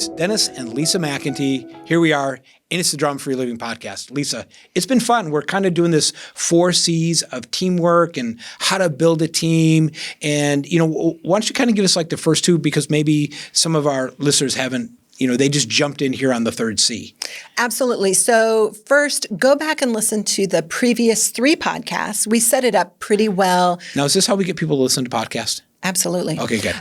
It's Dennis and Lisa McIntee. Here we are, and it's the Drama-Free Living Podcast. Lisa, it's been fun. We're kind of doing this 4 C's of teamwork and how to build a team. And, why don't you kind of give us like the first 2, because maybe some of our listeners haven't, they just jumped in here on the 3rd C. Absolutely. So first, go back and listen to the previous 3 podcasts. We set it up pretty well. Now, is this how we get people to listen to podcasts? Absolutely. Okay, good.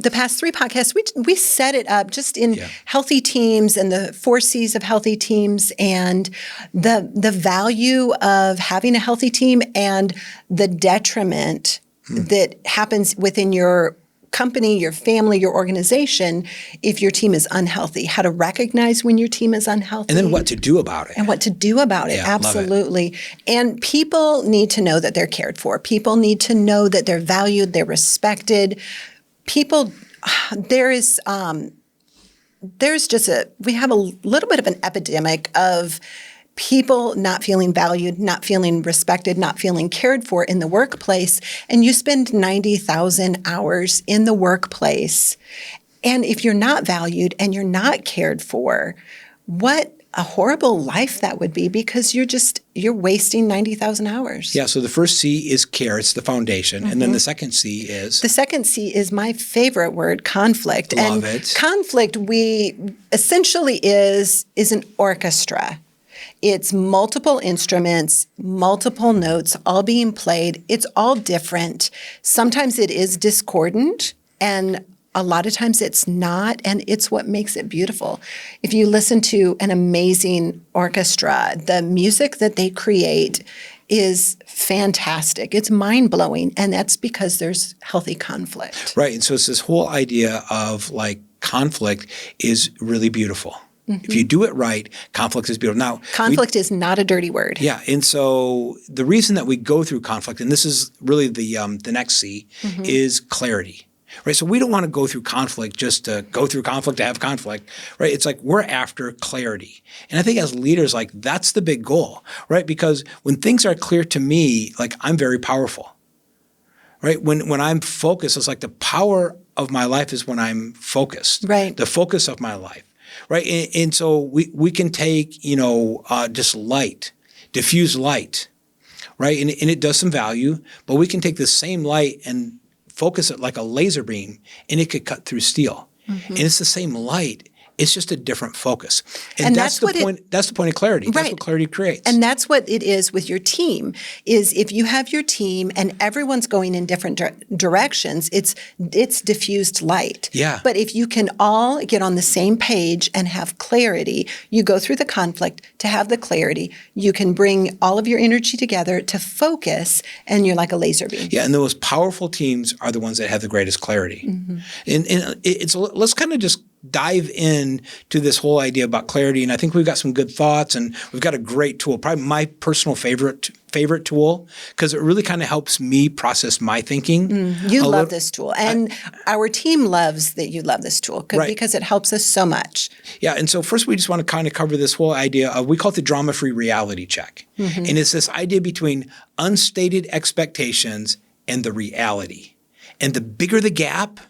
The past 3 podcasts, we set it up just in healthy teams and the 4 C's of healthy teams and the value of having a healthy team and the detriment that happens within your company, your family, your organization, if your team is unhealthy, how to recognize when your team is unhealthy. And then what to do about it. Yeah, absolutely. And people need to know that they're cared for. People need to know that they're valued, they're respected. We have a little bit of an epidemic of people not feeling valued, not feeling respected, not feeling cared for in the workplace. And you spend 90,000 hours in the workplace. And if you're not valued and you're not cared for, what a horrible life that would be, because you're wasting 90,000 hours. Yeah, so the first C is care. It's the foundation. And then the second C is? The second C is my favorite word, conflict. Love it. Conflict, essentially is an orchestra. It's multiple instruments, multiple notes, all being played. It's all different. Sometimes it is discordant, and a lot of times it's not, and it's what makes it beautiful. If you listen to an amazing orchestra, the music that they create is fantastic. It's mind-blowing, and that's because there's healthy conflict. Right, and so it's this whole idea of like conflict is really beautiful. If you do it right, conflict is beautiful. Now, conflict is not a dirty word. Yeah, and so the reason that we go through conflict, and this is really the next C, is clarity. Right, so we don't want to go through conflict just to go through conflict to have conflict. Right, it's like we're after clarity, and I think as leaders, like that's the big goal. Right, because when things are clear to me, like I'm very powerful. Right, when I'm focused, it's like the power of my life is when I'm focused. Right, the focus of my life. Right, and so we can take just light, diffuse light, right, and it does some value, but we can take the same light and focus it like a laser beam, and it could cut through steel, and it's the same light. It's just a different focus. And that's the point. That's the point of clarity. Right. That's what clarity creates. And that's what it is with your team, is if you have your team and everyone's going in different directions, it's diffused light. Yeah. But if you can all get on the same page and have clarity, you go through the conflict to have the clarity, you can bring all of your energy together to focus, and you're like a laser beam. Yeah, and the most powerful teams are the ones that have the greatest clarity. And let's kind of just dive in to this whole idea about clarity. And I think we've got some good thoughts, and we've got a great tool, probably my personal favorite tool, because it really kind of helps me process my thinking. You love this tool. And our team loves that you love this tool because it helps us so much. Yeah. And so first we just want to kind of cover this whole idea of, we call it the drama-free reality check. And it's this idea between unstated expectations and the reality. And the bigger the gap,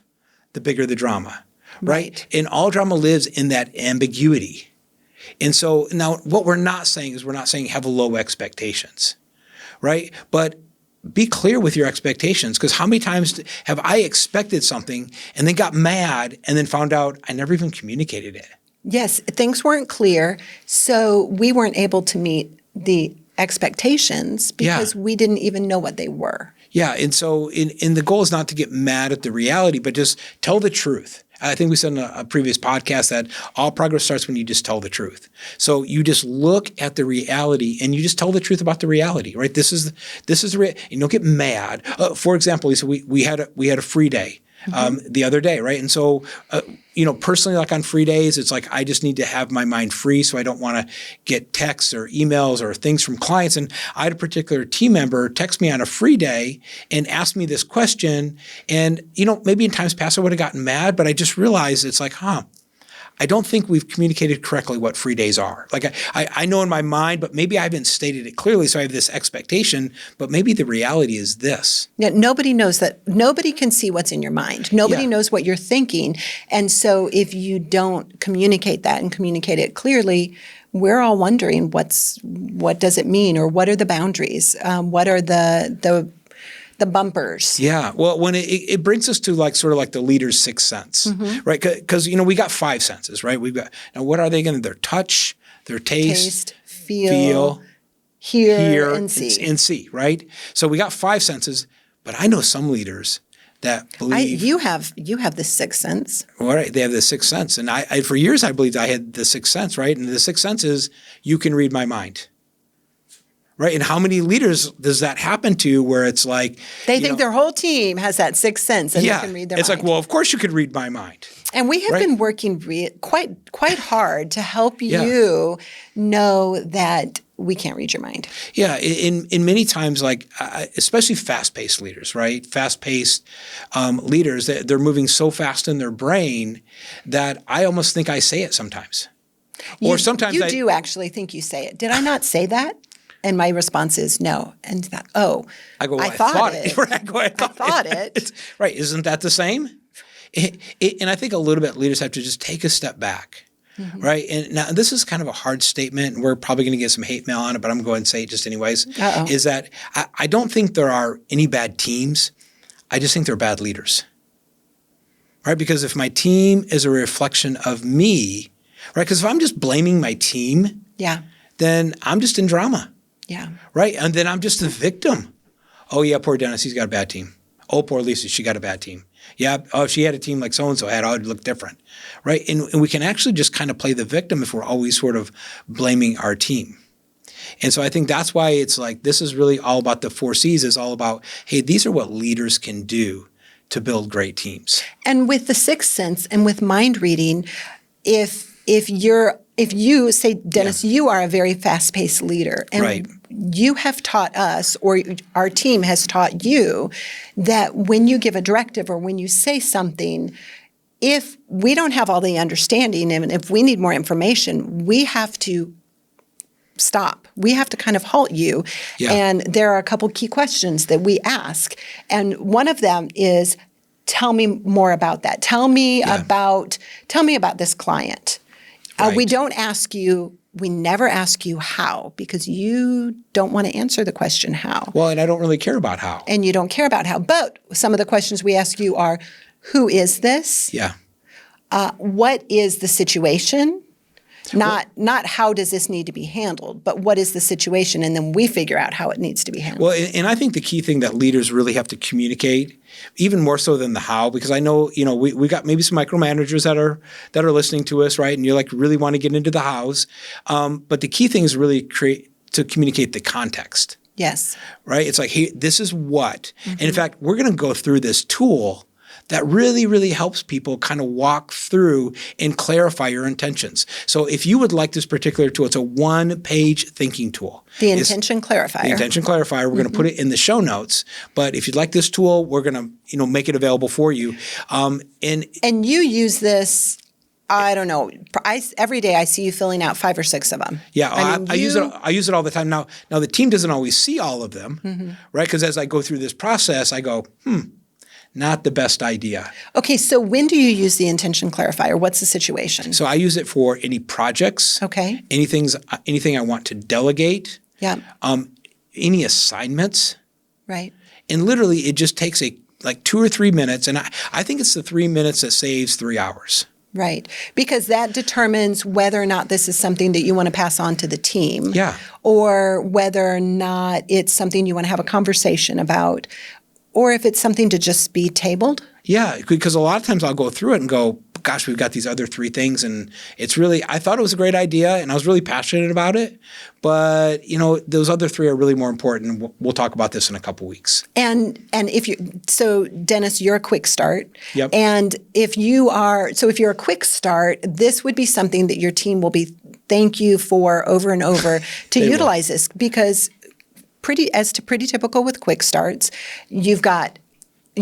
the bigger the drama. Right? And all drama lives in that ambiguity. And so now what we're not saying have low expectations, right? But be clear with your expectations, because how many times have I expected something and then got mad and then found out I never even communicated it? Yes, things weren't clear, so we weren't able to meet the expectations because we didn't even know what they were. Yeah, and so the goal is not to get mad at the reality, but just tell the truth. I think we said in a previous podcast that all progress starts when you just tell the truth. So you just look at the reality and you just tell the truth about the reality, right? This is the you don't get mad. For example, Lisa, we had a free day the other day, right? And so, personally, like on free days, it's like I just need to have my mind free, so I don't want to get texts or emails or things from clients. And I had a particular team member text me on a free day and ask me this question. And, maybe in times past I would have gotten mad, but I just realized it's like, I don't think we've communicated correctly what free days are. Like I know in my mind, but maybe I haven't stated it clearly. So I have this expectation, but maybe the reality is this. Yeah, nobody knows that. Nobody can see what's in your mind. Nobody knows what you're thinking. And so if you don't communicate that and communicate it clearly, we're all wondering what does it mean, or what are the boundaries? What are the bumpers? Yeah. Well, when it brings us to like sort of like the leader's sixth sense, right? Because we got five senses, right? We've got, now what are they going to? Their touch, their taste, feel, hear, and see. And see, right? So we got five senses, but I know some leaders that believe you have the sixth sense. All right, they have the sixth sense, and I for years I believed I had the sixth sense, right? And the sixth sense is you can read my mind. Right. And how many leaders does that happen to where it's like they think their whole team has that sixth sense and they can read their mind? It's like, well, of course you could read my mind. And we have been working quite hard to help you know that we can't read your mind. Yeah. In many times, like especially fast-paced leaders, right? Fast-paced leaders, they're moving so fast in their brain that I almost think I say it sometimes. Or sometimes you do actually think you say it. Did I not say that? And my response is no. And that, I go, well, I thought it. I thought it. Right. Isn't that the same? And I think a little bit leaders have to just take a step back. Right. And now this is kind of a hard statement, and we're probably going to get some hate mail on it, but I'm going to say it just anyways, is that I don't think there are any bad teams. I just think they're bad leaders. Right. Because if my team is a reflection of me, right, because if I'm just blaming my team, then I'm just in drama. Yeah. Right. And then I'm just the victim. Oh, yeah, poor Dennis, he's got a bad team. Oh, poor Lisa, she got a bad team. Yeah. Oh, if she had a team like so-and-so had, it would look different. Right. And we can actually just kind of play the victim if we're always sort of blaming our team. And so I think that's why it's like this is really all about the 4 C's, is all about, hey, these are what leaders can do to build great teams. And with the sixth sense and with mind reading, if you say, Dennis, you are a very fast-paced leader, and you have taught us, or our team has taught you, that when you give a directive or when you say something, if we don't have all the understanding and if we need more information, we have to stop. We have to kind of halt you. Yeah. And there are a couple key questions that we ask. And one of them is, tell me more about that. Tell me about this client. We never ask you how, because you don't want to answer the question how. Well, and I don't really care about how. And you don't care about how. But some of the questions we ask you are, who is this? Yeah. What is the situation? Not how does this need to be handled, but what is the situation? And then we figure out how it needs to be handled. Well, and I think the key thing that leaders really have to communicate, even more so than the how, because I know, we got maybe some micromanagers that are listening to us, right? And you like really want to get into the hows. But the key thing is really to communicate the context. Yes. Right? It's like, hey, this is what. And in fact, we're going to go through this tool that really, really helps people kind of walk through and clarify your intentions. So if you would like this particular tool, it's a 1-page thinking tool. The Intention Clarifier. The Intention Clarifier. We're going to put it in the show notes. But if you'd like this tool, we're going to make it available for you. And you use this, I don't know, every day I see you filling out 5 or 6 of them. Yeah, I use it. I use it all the time. Now the team doesn't always see all of them, right? Because as I go through this process, I go, not the best idea. Okay, so when do you use the Intention Clarifier? What's the situation? So I use it for any projects. Okay. Anything I want to delegate. Yeah. Any assignments. Right. And literally, it just takes like 2 or 3 minutes, and I think it's the 3 minutes that saves 3 hours. Right. Because that determines whether or not this is something that you want to pass on to the team. Yeah. Or whether or not it's something you want to have a conversation about. Or if it's something to just be tabled? Yeah, because a lot of times I'll go through it and go, gosh, we've got these other 3 things, and it's really, I thought it was a great idea, and I was really passionate about it, but those other 3 are really more important. We'll talk about this in a couple weeks. And so Dennis, you're a quick start. Yep. And if you're a quick start, this would be something that your team will be thank you for over and over to utilize this, because pretty typical with quick starts, you've got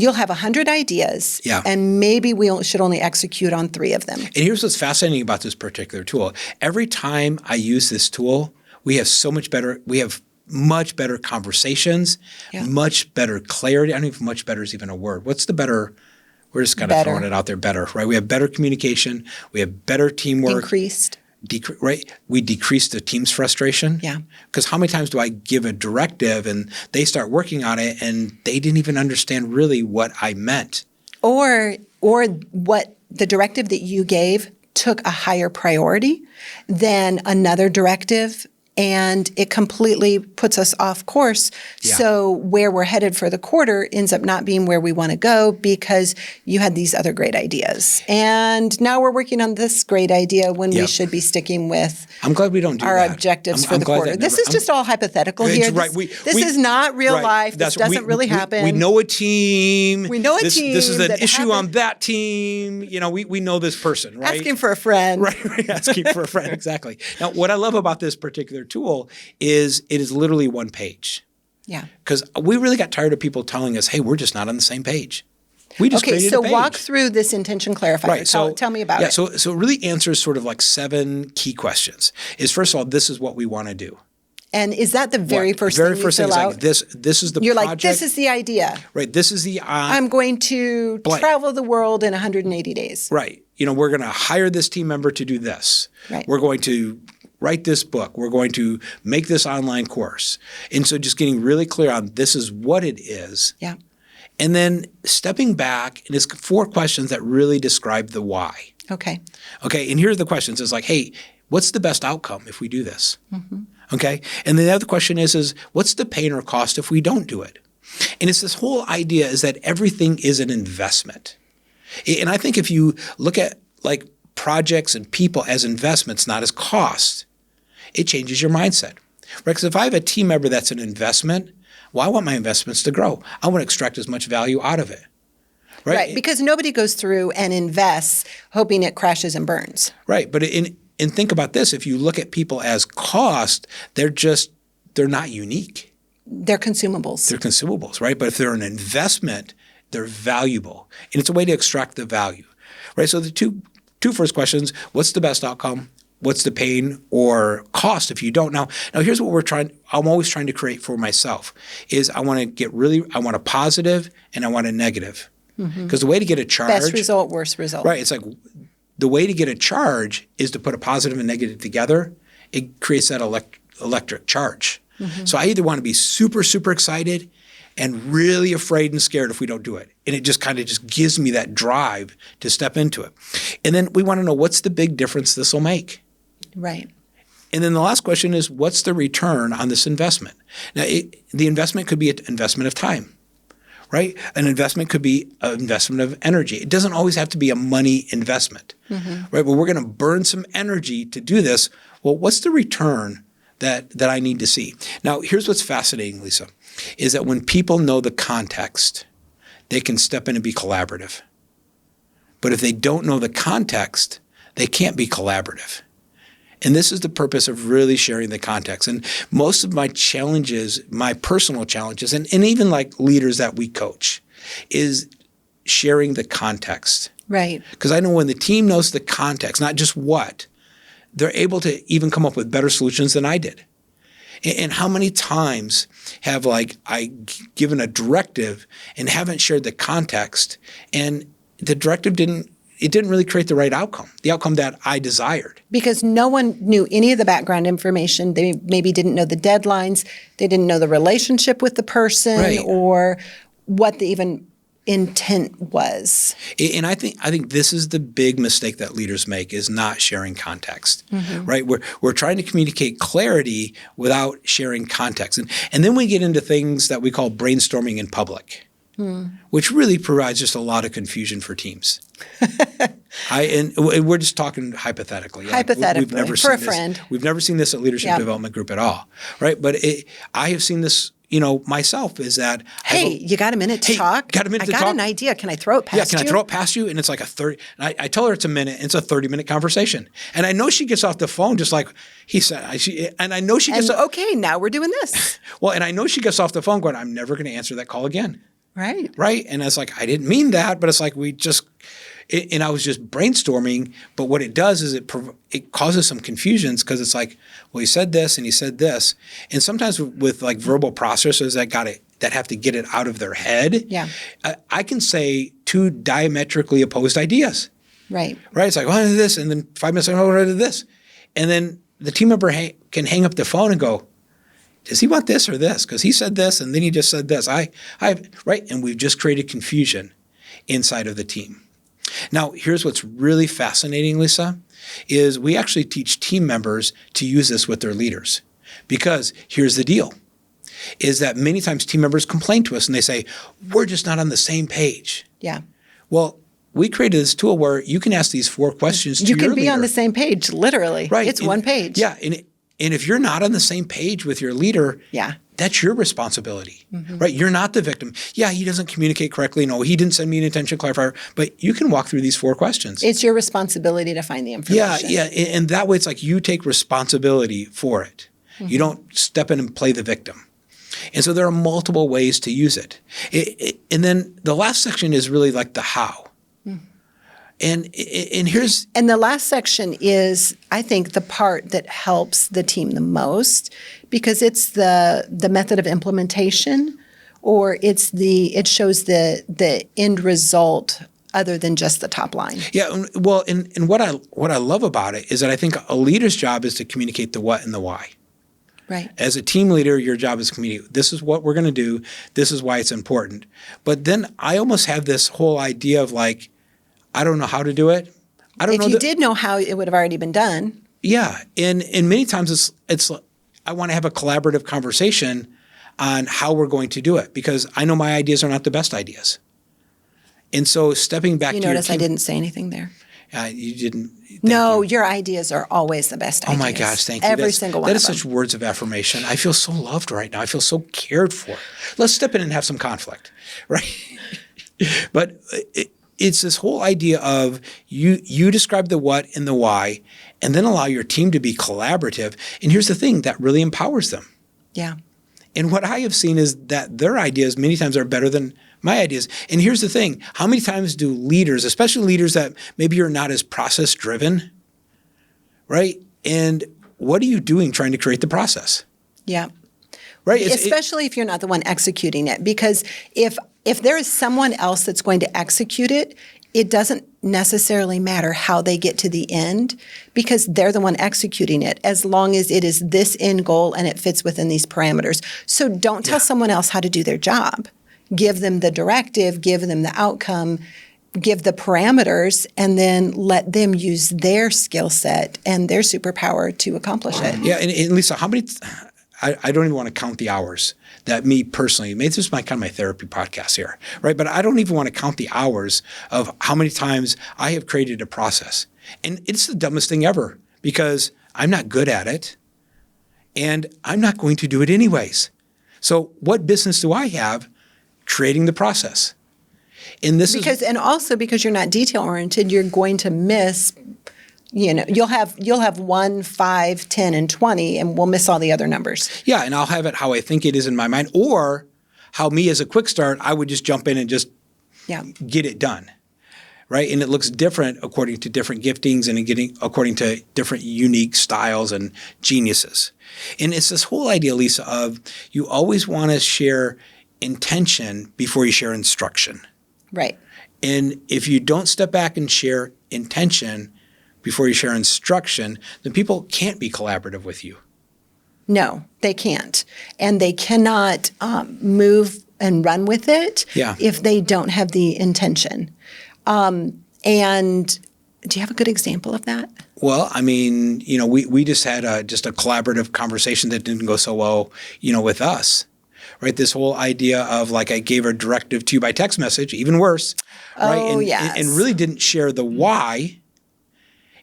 you'll have 100 ideas, Yeah. and maybe we should only execute on 3 of them. And here's what's fascinating about this particular tool. Every time I use this tool, we have much better conversations, much better clarity. I don't know if much better is even a word. What's the better? We're just kind of throwing it out there, better, right? We have better communication. We have better teamwork. Increased. Right? We decrease the team's frustration. Yeah. Because how many times do I give a directive and they start working on it and they didn't even understand really what I meant? Or what the directive that you gave took a higher priority than another directive, and it completely puts us off course. Yeah. So where we're headed for the quarter ends up not being where we want to go because you had these other great ideas. And now we're working on this great idea when we should be sticking with I'm glad we don't do our that. objectives for the quarter. This is just all hypothetical here. Right. This is not real life. This doesn't really happen. We know a team. This is an issue on that team. You know, we know this person, right? Asking for a friend. Right. Asking for a friend. Exactly. Now, what I love about this particular tool is it is literally one page. Yeah. Because we really got tired of people telling us, hey, we're just not on the same page. We just created a page. Walk through this intention clarifier. Right. So tell me about it. So it really answers sort of like 7 key questions. Is first of all, this is what we want to do. And is that the very first thing you fill out? Like this is the You're project. like, this is the idea. Right. This is the I'm going to travel the world in 180 days. Right. You know, we're going to hire this team member to do this. Right. We're going to write this book. We're going to make this online course. And so just getting really clear on this is what it is. Yeah. And then stepping back, and it's 4 questions that really describe the why. Okay. Okay. And here are the questions. It's like, hey, what's the best outcome if we do this? Mm-hmm. Okay. And then the other question is what's the pain or cost if we don't do it? And it's this whole idea is that everything is an investment. And I think if you look at like projects and people as investments, not as costs, it changes your mindset. Right? Because if I have a team member that's an investment, well, I want my investments to grow. I want to extract as much value out of it. Right? Because nobody goes through and invests hoping it crashes and burns. Right. But and think about this. If you look at people as cost, they're not unique. They're consumables. They're consumables, right? But if they're an investment, they're valuable. And it's a way to extract the value. Right? So the two first questions, what's the best outcome? What's the pain or cost if you don't? Now here's what I'm always trying to create for myself is I want a positive and I want a negative. Because the way to get a charge. Best result, worst result. Right. It's like the way to get a charge is to put a positive and negative together. It creates that electric charge. Mm-hmm. So I either want to be super, super excited and really afraid and scared if we don't do it. And it just kind of just gives me that drive to step into it. And then we want to know what's the big difference this will make. Right. And then the last question is, what's the return on this investment? Now, the investment could be an investment of time, right? An investment could be an investment of energy. It doesn't always have to be a money investment, right? But we're going to burn some energy to do this. Well, what's the return that I need to see? Now, here's what's fascinating, Lisa, is that when people know the context, they can step in and be collaborative. But if they don't know the context, they can't be collaborative. And this is the purpose of really sharing the context. And most of my challenges, my personal challenges, and even like leaders that we coach, is sharing the context. Right. Because I know when the team knows the context, not just what, they're able to even come up with better solutions than I did. And how many times have I given a directive and haven't shared the context, and the directive didn't really create the right outcome, the outcome that I desired. Because no one knew any of the background information. They maybe didn't know the deadlines. They didn't know the relationship with the person, right, or what the even intent was. And I think this is the big mistake that leaders make, is not sharing context, right? We're trying to communicate clarity without sharing context. And then we get into things that we call brainstorming in public. Which really provides just a lot of confusion for teams. And we're just talking hypothetically. Hypothetically, for a friend. We've never seen this at Leadership Development Group at all, right? But I have seen this, myself, is that you got a minute to talk? Got a minute to talk? I got an idea. Can I throw it past you? Yeah, can I throw it past you? And it's like a 30. And I tell her it's a minute. And it's a 30-minute conversation. And I know she gets off the phone just like he said. And I know she gets. Okay, now we're doing this. Well, and I know she gets off the phone going, I'm never going to answer that call again. Right. Right. And I was like, I didn't mean that, but it's like and I was just brainstorming. But what it does is it causes some confusions because it's like, well, he said this and he said this. And sometimes with like verbal processors that have to get it out of their head. Yeah. I can say two diametrically opposed ideas. Right. Right. It's like, well, I did this. And then 5 minutes later, I did this. And then the team member can hang up the phone and go, does he want this or this? Because he said this and then he just said this. Right. And we've just created confusion inside of the team. Now, here's what's really fascinating, Lisa, is we actually teach team members to use this with their leaders. Because here's the deal, is that many times team members complain to us and they say, we're just not on the same page. Yeah. Well, we created this tool where you can ask these 4 questions to your leader. You can be on the same page, literally. Right. It's one page. Yeah. And if you're not on the same page with your leader, that's your responsibility, right? You're not the victim. Yeah, he doesn't communicate correctly. No, he didn't send me an intention clarifier. But you can walk through these 4 questions. It's your responsibility to find the information. Yeah. And that way it's like you take responsibility for it. You don't step in and play the victim. And so there are multiple ways to use it. And then the last section is really like the how. And the last section is, I think, the part that helps the team the most because it's the method of implementation, or it shows the end result other than just the top line. Yeah, well, and what I love about it is that I think a leader's job is to communicate the what and the why. Right. As a team leader, your job is to communicate, this is what we're going to do, this is why it's important. But then I almost have this whole idea of like, I don't know how to do it. If you did know how, it would have already been done. Yeah, and many times it's I want to have a collaborative conversation on how we're going to do it because I know my ideas are not the best ideas. And so stepping back to your team. You notice I didn't say anything there. You didn't. No, your ideas are always the best ideas. Oh my gosh, thank you. Every single one of them. That is such words of affirmation. I feel so loved right now. I feel so cared for. Let's step in and have some conflict, right? But it's this whole idea of you describe the what and the why, and then allow your team to be collaborative. And here's the thing, that really empowers them. Yeah. And what I have seen is that their ideas many times are better than my ideas. And here's the thing, how many times do leaders, especially leaders that maybe are not as process driven, right? And what are you doing trying to create the process? Yeah. Right. Especially if you're not the one executing it. Because if there is someone else that's going to execute it, it doesn't necessarily matter how they get to the end because they're the one executing it as long as it is this end goal and it fits within these parameters. So don't tell someone else how to do their job. Give them the directive, give them the outcome, give the parameters, and then let them use their skill set and their superpower to accomplish it. Yeah. And Lisa, how many I don't even want to count the hours that me personally, maybe this is kind of my therapy podcast here, right? But I don't even want to count the hours of how many times I have created a process. And it's the dumbest thing ever because I'm not good at it and I'm not going to do it anyways. So what business do I have creating the process? And also because you're not detail oriented, you're going to miss. You'll have 1, 5, 10, and 20, and we'll miss all the other numbers. Yeah, and I'll have it how I think it is in my mind, or how me as a quick start, I would just jump in and just get it done, right? And it looks different according to different giftings and according to different unique styles and geniuses. And it's this whole idea, Lisa, of you always want to share intention before you share instruction. Right. And if you don't step back and share intention before you share instruction, then people can't be collaborative with you. No, they can't. And they cannot move and run with it if they don't have the intention. And do you have a good example of that? Well, I mean, we just had just a collaborative conversation that didn't go so well, with us. Right, this whole idea of like I gave a directive to you by text message, even worse, right? Oh, yes. And really didn't share the why.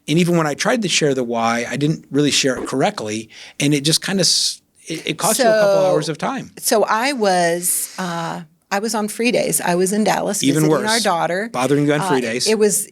And even when I tried to share the why, I didn't really share it correctly, and it just kind of it cost you a couple hours of time. So I I was on free days. I was in Dallas Even visiting worse. our daughter. Bothering you on free days. It was.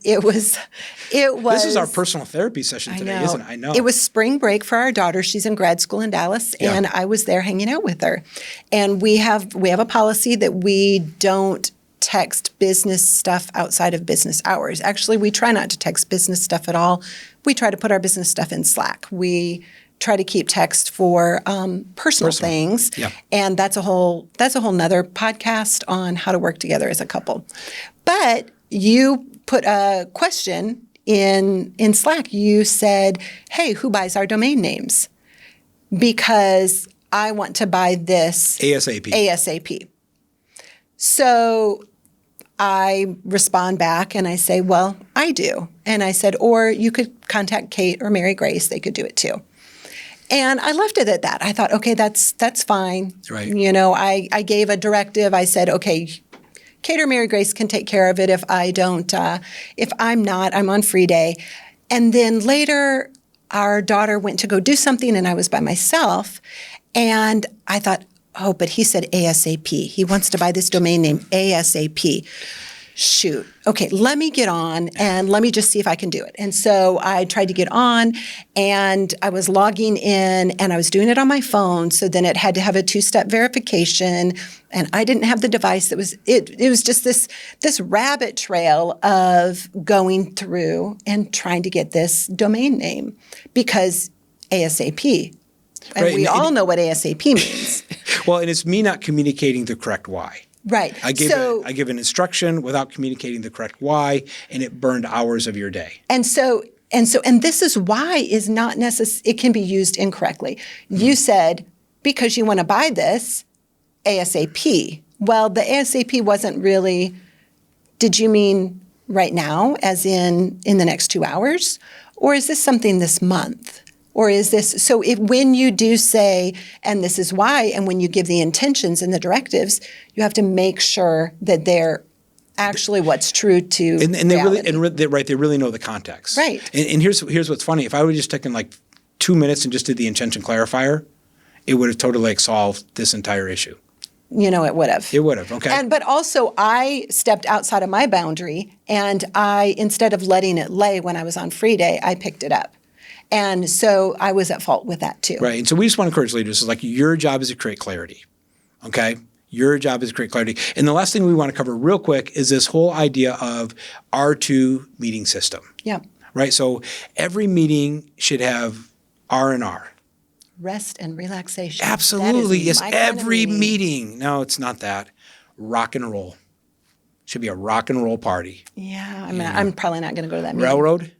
This is our personal therapy session today, isn't it? I know. It was spring break for our daughter. She's in grad school in Dallas, and I was there hanging out with her. And we have a policy that we don't text business stuff outside of business hours. Actually, we try not to text business stuff at all. We try to put our business stuff in Slack. We try to keep text for personal things, and that's a whole nother podcast on how to work together as a couple. But you put a question in Slack. You said, "Hey, who buys our domain names?" Because I want to buy this ASAP. So I respond back and I say, "Well, I do." And I said, "Or you could contact Kate or Mary Grace. They could do it too." And I left it at that. I thought, okay, that's fine. Right. You know, I gave a directive. I said, okay, Kate or Mary Grace can take care of it if I don't, if I'm not, I'm on free day. And then later, our daughter went to go do something and I was by myself. And I thought, oh, but he said ASAP. He wants to buy this domain name ASAP. Shoot. Okay, let me get on and let me just see if I can do it. And so I tried to get on and I was logging in and I was doing it on my phone. So then it had to have a 2-step verification and I didn't have the device that was, it was just this rabbit trail of going through and trying to get this domain name because ASAP. And we all know what ASAP means. Well, and it's me not communicating the correct why. Right. I give an instruction without communicating the correct why, and it burned hours of your day. And this is why is not necessary. It can be used incorrectly. You said because you want to buy this ASAP. Well, the ASAP wasn't really. Did you mean right now, as in the next 2 hours, or is this something this month? Or is this, so when you do say, and this is why, and when you give the intentions and the directives, you have to make sure that they're actually what's true to reality. They really know the context. Right. And here's what's funny. If I would have just taken like 2 minutes and just did the intention clarifier, it would have totally solved this entire issue. You know, it would have. It would have, okay. But also I stepped outside of my boundary and instead of letting it lay when I was on free day, I picked it up. And so I was at fault with that too. Right. And so we just want to encourage leaders. It's like your job is to create clarity. Okay? Your job is to create clarity. And the last thing we want to cover real quick is this whole idea of R2 meeting system. Yeah. Right? So every meeting should have R&R. Rest and relaxation. Absolutely. Yes. Every meeting. No, it's not that. Rock and roll. Should be a rock and roll party. Yeah. I mean, I'm probably not going to go to that meeting. Railroad.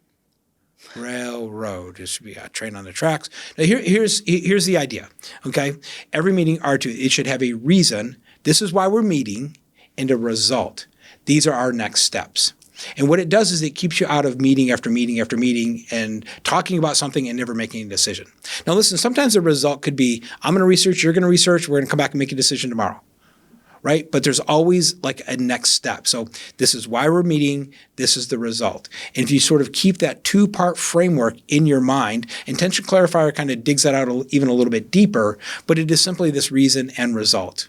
This should be a train on the tracks. Now here's the idea. Okay, every meeting R2, it should have a reason. This is why we're meeting, and a result. These are our next steps. And what it does is it keeps you out of meeting after meeting after meeting and talking about something and never making a decision. Now listen, sometimes the result could be I'm going to research, you're going to research, we're going to come back and make a decision tomorrow. Right? But there's always like a next step. So this is why we're meeting. This is the result. And if you sort of keep that 2-part framework in your mind, intention clarifier kind of digs that out even a little bit deeper, but it is simply this reason and result.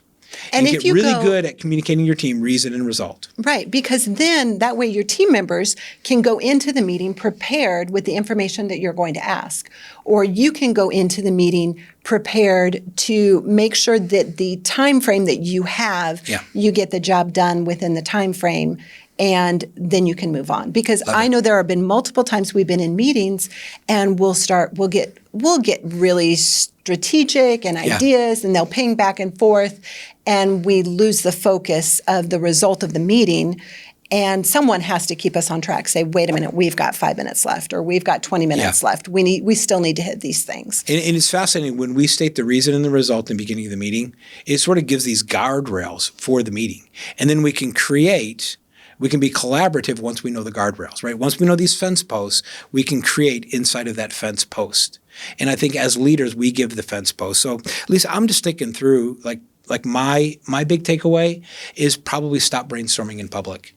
And you get really good at communicating your team reason and result. Right, because then that way your team members can go into the meeting prepared with the information that you're going to ask. Or you can go into the meeting prepared to make sure that the time frame that you have, you get the job done within the time frame. And then you can move on. Because I know there have been multiple times we've been in meetings and we'll get really strategic and ideas and they'll ping back and forth and we lose the focus of the result of the meeting. And someone has to keep us on track, say, wait a minute, we've got 5 minutes left or we've got 20 minutes left. We still need to hit these things. And it's fascinating when we state the reason and the result in the beginning of the meeting, it sort of gives these guardrails for the meeting. And then we can be collaborative once we know the guardrails, right? Once we know these fence posts, we can create inside of that fence post. And I think as leaders, we give the fence post. So Lisa, I'm just thinking through like my big takeaway is probably stop brainstorming in public.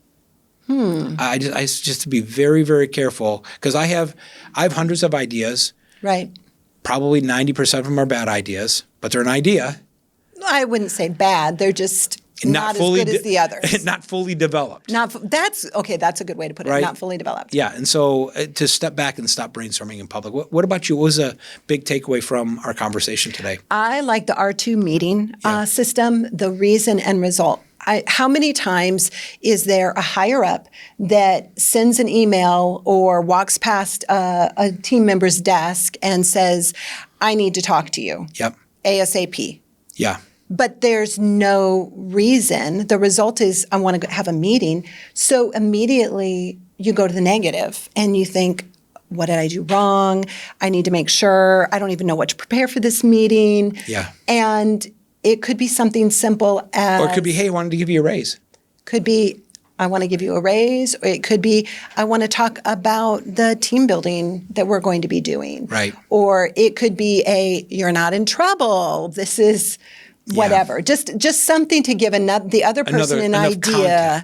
I just to be very, very careful because I have hundreds of ideas. Right. Probably 90% of them are bad ideas, but they're an idea. I wouldn't say bad. They're just not as good as the others. Not fully developed. That's a good way to put it. Right? Not fully developed. Yeah. And so to step back and stop brainstorming in public. What about you? What was a big takeaway from our conversation today? I like the R2 meeting system, the reason and result. How many times is there a higher up that sends an email or walks past a team member's desk and says, I need to talk to you. Yep. ASAP. Yeah. But there's no reason. The result is I want to have a meeting. So immediately you go to the negative and you think, what did I do wrong? I need to make sure. I don't even know what to prepare for this meeting. Yeah. And it could be something simple as— Or it could be, hey, I wanted to give you a raise. Could be, I want to give you a raise. Or it could be, I want to talk about the team building that we're going to be doing. Right. Or it could be you're not in trouble. This is whatever. Yeah. Just something to give the other person an idea.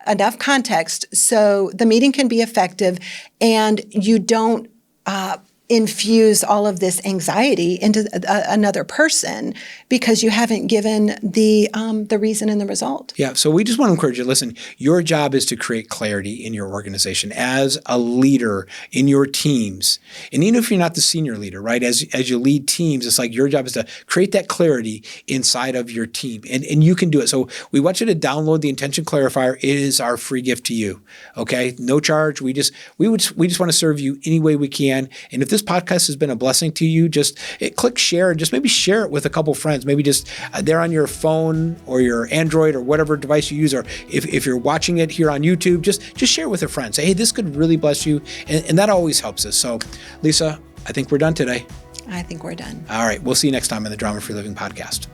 Enough context so the meeting can be effective and you don't infuse all of this anxiety into another person because you haven't given the reason and the result. Yeah. So we just want to encourage you, listen, your job is to create clarity in your organization as a leader in your teams. And even if you're not the senior leader, right, as you lead teams, it's like your job is to create that clarity inside of your team. And you can do it. So we want you to download the Intention Clarifier. It is our free gift to you. Okay. No charge. We just want to serve you any way we can. And if this podcast has been a blessing to you, just click share and just maybe share it with a couple friends. Maybe just they're on your phone or your Android or whatever device you use. Or if you're watching it here on YouTube, just share it with a friend. Say, hey, this could really bless you. And that always helps us. So, Lisa, I think we're done today. I think we're done. All right. We'll see you next time on the Drama Free Living podcast.